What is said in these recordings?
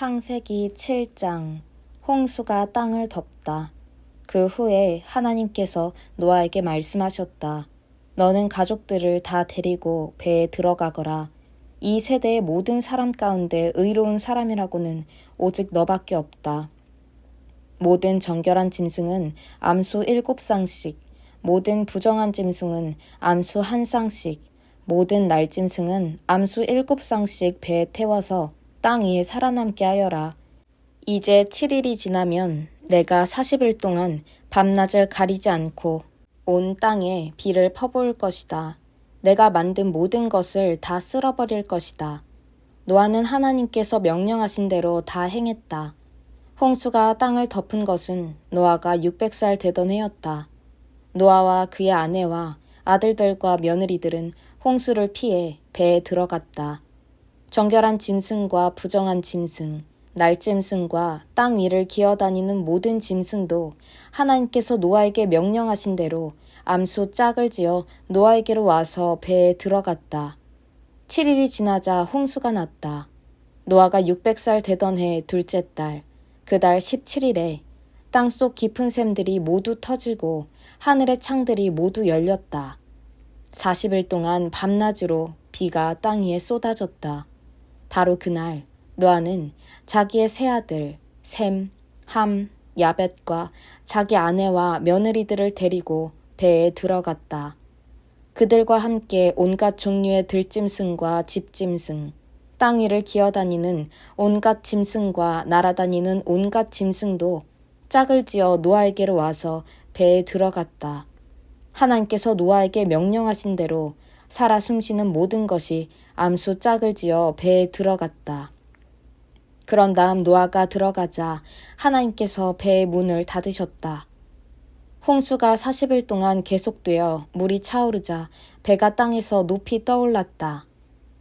창세기 7장 홍수가 땅을 덮다. 그 후에 하나님께서 노아에게 말씀하셨다. 너는 가족들을 다 데리고 배에 들어가거라. 이 세대의 모든 사람 가운데 의로운 사람이라고는 오직 너밖에 없다. 모든 정결한 짐승은 암수 7쌍씩, 모든 부정한 짐승은 암수 1쌍씩, 모든 날짐승은 암수 7쌍씩 배에 태워서 땅 위에 살아남게 하여라. 이제 7일이 지나면 내가 40일 동안 밤낮을 가리지 않고 온 땅에 비를 퍼부을 것이다. 내가 만든 모든 것을 다 쓸어버릴 것이다. 노아는 하나님께서 명령하신 대로 다 행했다. 홍수가 땅을 덮은 것은 노아가 600살 되던 해였다. 노아와 그의 아내와 아들들과 며느리들은 홍수를 피해 배에 들어갔다. 정결한 짐승과 부정한 짐승, 날짐승과 땅 위를 기어다니는 모든 짐승도 하나님께서 노아에게 명령하신 대로 암수 짝을 지어 노아에게로 와서 배에 들어갔다. 7일이 지나자 홍수가 났다. 노아가 600살 되던 해 둘째 달, 그달 17일에 땅속 깊은 샘들이 모두 터지고 하늘의 창들이 모두 열렸다. 40일 동안 밤낮으로 비가 땅 위에 쏟아졌다. 바로 그날 노아는 자기의 세 아들 셈, 함, 야벳과 자기 아내와 며느리들을 데리고 배에 들어갔다. 그들과 함께 온갖 종류의 들짐승과 집짐승, 땅 위를 기어다니는 온갖 짐승과 날아다니는 온갖 짐승도 짝을 지어 노아에게로 와서 배에 들어갔다. 하나님께서 노아에게 명령하신 대로 살아 숨쉬는 모든 것이 암수 짝을 지어 배에 들어갔다. 그런 다음 노아가 들어가자 하나님께서 배의 문을 닫으셨다. 홍수가 40일 동안 계속되어 물이 차오르자 배가 땅에서 높이 떠올랐다.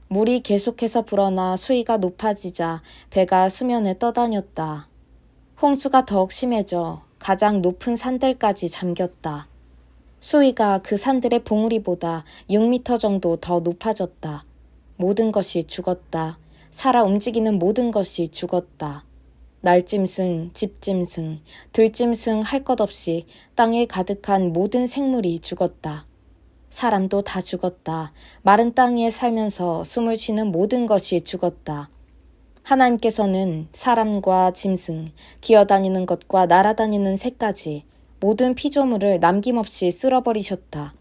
물이 계속해서 불어나 수위가 높아지자 배가 수면에 떠다녔다. 홍수가 더욱 심해져 가장 높은 산들까지 잠겼다. 수위가 그 산들의 봉우리보다 6m 정도 더 높아졌다. 모든 것이 죽었다. 살아 움직이는 모든 것이 죽었다. 날짐승, 집짐승, 들짐승 할 것 없이 땅에 가득한 모든 생물이 죽었다. 사람도 다 죽었다. 마른 땅 위에 살면서 숨을 쉬는 모든 것이 죽었다. 하나님께서는 사람과 짐승, 기어다니는 것과 날아다니는 새까지 모든 피조물을 남김없이 쓸어버리셨다.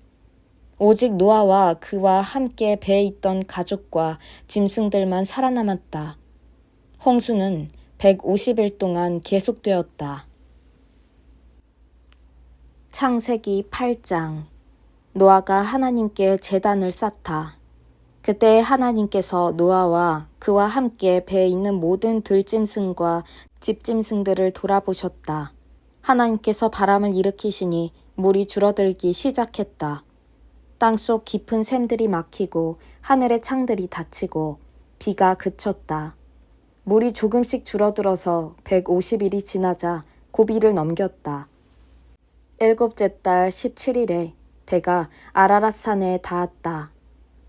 오직 노아와 그와 함께 배에 있던 가족과 짐승들만 살아남았다. 홍수는 150일 동안 계속되었다. 창세기 8장 노아가 하나님께 제단을 쌓다. 그때 하나님께서 노아와 그와 함께 배에 있는 모든 들짐승과 집짐승들을 돌아보셨다. 하나님께서 바람을 일으키시니 물이 줄어들기 시작했다. 땅속 깊은 샘들이 막히고 하늘의 창들이 닫히고 비가 그쳤다. 물이 조금씩 줄어들어서 150일이 지나자 고비를 넘겼다. 7째 달 17일에 배가 아라랏산에 닿았다.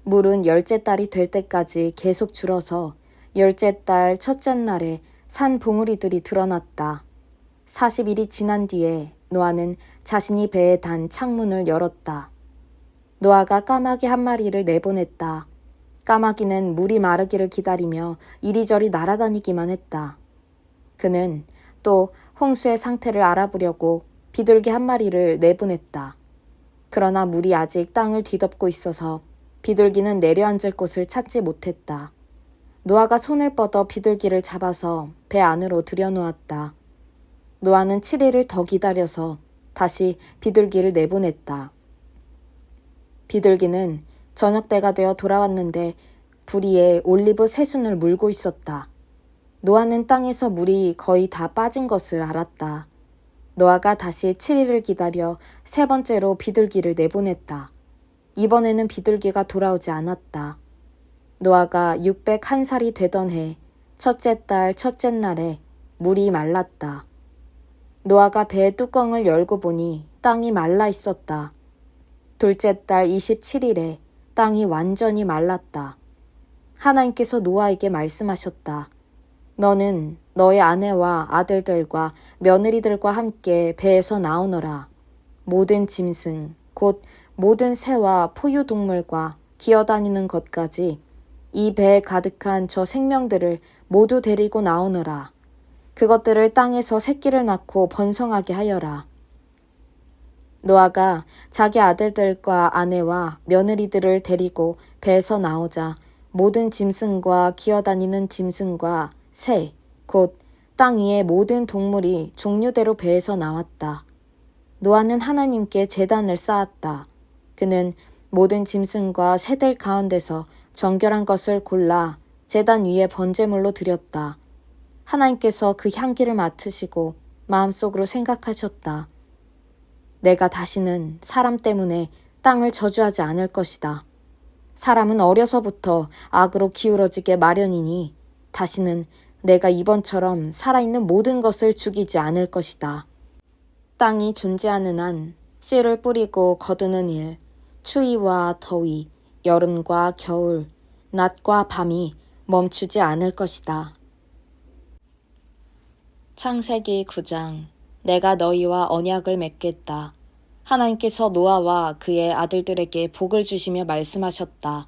물은 10째 달이 될 때까지 계속 줄어서 10째 달 첫째 날에 산 봉우리들이 드러났다. 40일이 지난 뒤에 노아는 자신이 배에 단 창문을 열었다. 노아가 까마귀 한 마리를 내보냈다. 까마귀는 물이 마르기를 기다리며 이리저리 날아다니기만 했다. 그는 또 홍수의 상태를 알아보려고 비둘기 한 마리를 내보냈다. 그러나 물이 아직 땅을 뒤덮고 있어서 비둘기는 내려앉을 곳을 찾지 못했다. 노아가 손을 뻗어 비둘기를 잡아서 배 안으로 들여놓았다. 노아는 7일을 더 기다려서 다시 비둘기를 내보냈다. 비둘기는 저녁 때가 되어 돌아왔는데 부리에 올리브 새순을 물고 있었다. 노아는 땅에서 물이 거의 다 빠진 것을 알았다. 노아가 다시 7일을 기다려 세 번째로 비둘기를 내보냈다. 이번에는 비둘기가 돌아오지 않았다. 노아가 601살이 되던 해 첫째 달 첫째 날에 물이 말랐다. 노아가 배의 뚜껑을 열고 보니 땅이 말라 있었다. 둘째 달 27일에 땅이 완전히 말랐다. 하나님께서 노아에게 말씀하셨다. 너는 너의 아내와 아들들과 며느리들과 함께 배에서 나오너라. 모든 짐승, 곧 모든 새와 포유동물과 기어다니는 것까지 이 배에 가득한 저 생명들을 모두 데리고 나오너라. 그것들을 땅에서 새끼를 낳고 번성하게 하여라. 노아가 자기 아들들과 아내와 며느리들을 데리고 배에서 나오자 모든 짐승과 기어다니는 짐승과 새, 곧 땅 위의 모든 동물이 종류대로 배에서 나왔다. 노아는 하나님께 제단을 쌓았다. 그는 모든 짐승과 새들 가운데서 정결한 것을 골라 제단 위에 번제물로 드렸다. 하나님께서 그 향기를 맡으시고 마음속으로 생각하셨다. 내가 다시는 사람 때문에 땅을 저주하지 않을 것이다. 사람은 어려서부터 악으로 기울어지게 마련이니 다시는 내가 이번처럼 살아있는 모든 것을 죽이지 않을 것이다. 땅이 존재하는 한 씨를 뿌리고 거두는 일, 추위와 더위, 여름과 겨울, 낮과 밤이 멈추지 않을 것이다. 창세기 9장. 내가 너희와 언약을 맺겠다. 하나님께서 노아와 그의 아들들에게 복을 주시며 말씀하셨다.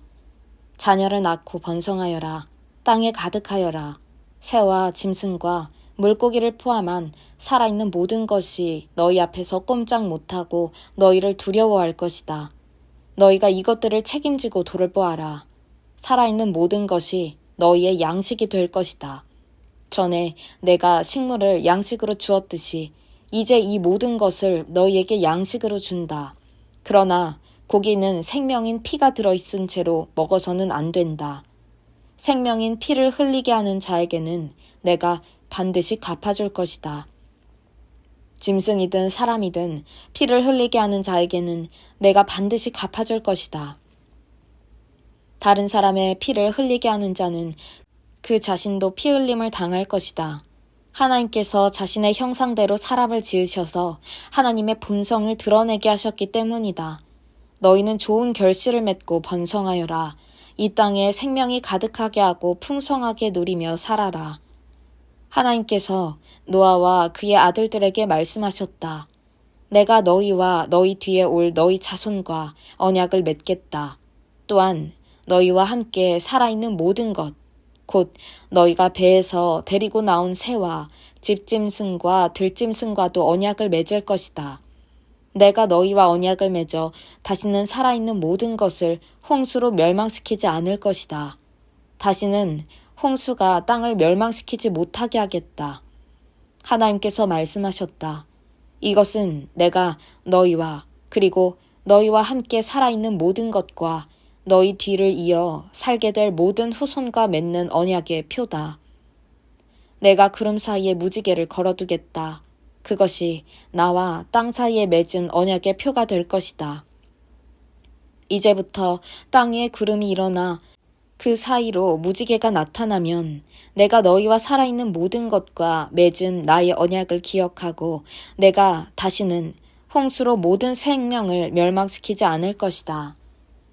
자녀를 낳고 번성하여라. 땅에 가득하여라. 새와 짐승과 물고기를 포함한 살아있는 모든 것이 너희 앞에서 꼼짝 못하고 너희를 두려워할 것이다. 너희가 이것들을 책임지고 돌보아라. 살아있는 모든 것이 너희의 양식이 될 것이다. 전에 내가 식물을 양식으로 주었듯이 이제 이 모든 것을 너희에게 양식으로 준다. 그러나 고기는 생명인 피가 들어있은 채로 먹어서는 안 된다. 생명인 피를 흘리게 하는 자에게는 내가 반드시 갚아줄 것이다. 짐승이든 사람이든 피를 흘리게 하는 자에게는 내가 반드시 갚아줄 것이다. 다른 사람의 피를 흘리게 하는 자는 그 자신도 피 흘림을 당할 것이다. 하나님께서 자신의 형상대로 사람을 지으셔서 하나님의 본성을 드러내게 하셨기 때문이다. 너희는 좋은 결실을 맺고 번성하여라. 이 땅에 생명이 가득하게 하고 풍성하게 누리며 살아라. 하나님께서 노아와 그의 아들들에게 말씀하셨다. 내가 너희와 너희 뒤에 올 너희 자손과 언약을 맺겠다. 또한 너희와 함께 살아있는 모든 것, 곧 너희가 배에서 데리고 나온 새와 집짐승과 들짐승과도 언약을 맺을 것이다. 내가 너희와 언약을 맺어 다시는 살아있는 모든 것을 홍수로 멸망시키지 않을 것이다. 다시는 홍수가 땅을 멸망시키지 못하게 하겠다. 하나님께서 말씀하셨다. 이것은 내가 너희와 그리고 너희와 함께 살아있는 모든 것과 너희 뒤를 이어 살게 될 모든 후손과 맺는 언약의 표다. 내가 구름 사이에 무지개를 걸어두겠다. 그것이 나와 땅 사이에 맺은 언약의 표가 될 것이다. 이제부터 땅 위에 구름이 일어나 그 사이로 무지개가 나타나면 내가 너희와 살아있는 모든 것과 맺은 나의 언약을 기억하고 내가 다시는 홍수로 모든 생명을 멸망시키지 않을 것이다.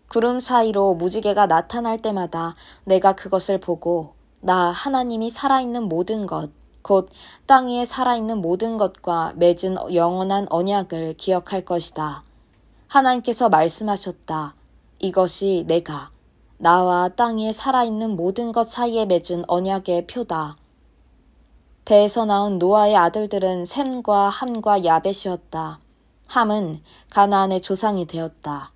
구름 사이로 무지개가 나타날 때마다 내가 그것을 보고 나 하나님이 살아있는 모든 것, 곧 땅 위에 살아있는 모든 것과 맺은 영원한 언약을 기억할 것이다. 하나님께서 말씀하셨다. 이것이 내가 나와 땅 위에 살아있는 모든 것 사이에 맺은 언약의 표다. 배에서 나온 노아의 아들들은 셈과 함과 야벳이었다. 함은 가나안의 조상이 되었다.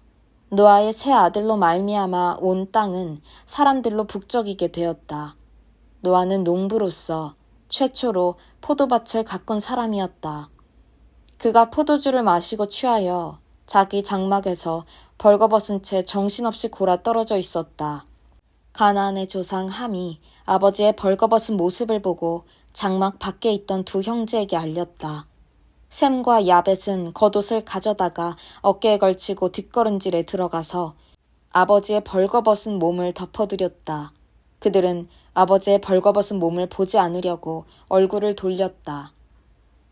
노아의 세 아들로 말미암아 온 땅은 사람들로 북적이게 되었다. 노아는 농부로서 최초로 포도밭을 가꾼 사람이었다. 그가 포도주를 마시고 취하여 자기 장막에서 벌거벗은 채 정신없이 골아 떨어져 있었다. 가나안의 조상 함이 아버지의 벌거벗은 모습을 보고 장막 밖에 있던 두 형제에게 알렸다. 셈과 야벳은 겉옷을 가져다가 어깨에 걸치고 뒷걸음질에 들어가서 아버지의 벌거벗은 몸을 덮어드렸다. 그들은 아버지의 벌거벗은 몸을 보지 않으려고 얼굴을 돌렸다.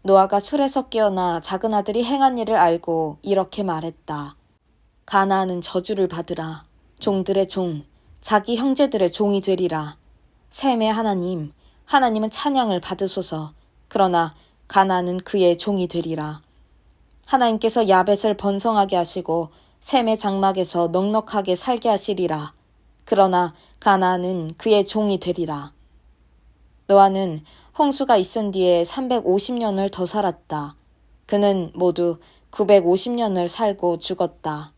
노아가 술에서 깨어나 작은 아들이 행한 일을 알고 이렇게 말했다. 가나안은 저주를 받으라. 종들의 종, 자기 형제들의 종이 되리라. 셈의 하나님, 하나님은 찬양을 받으소서. 그러나 가나안은 그의 종이 되리라. 하나님께서 야벳을 번성하게 하시고 셈의 장막에서 넉넉하게 살게 하시리라. 그러나 가나안은 그의 종이 되리라. 노아는 홍수가 있은 뒤에 350년을 더 살았다. 그는 모두 950년을 살고 죽었다.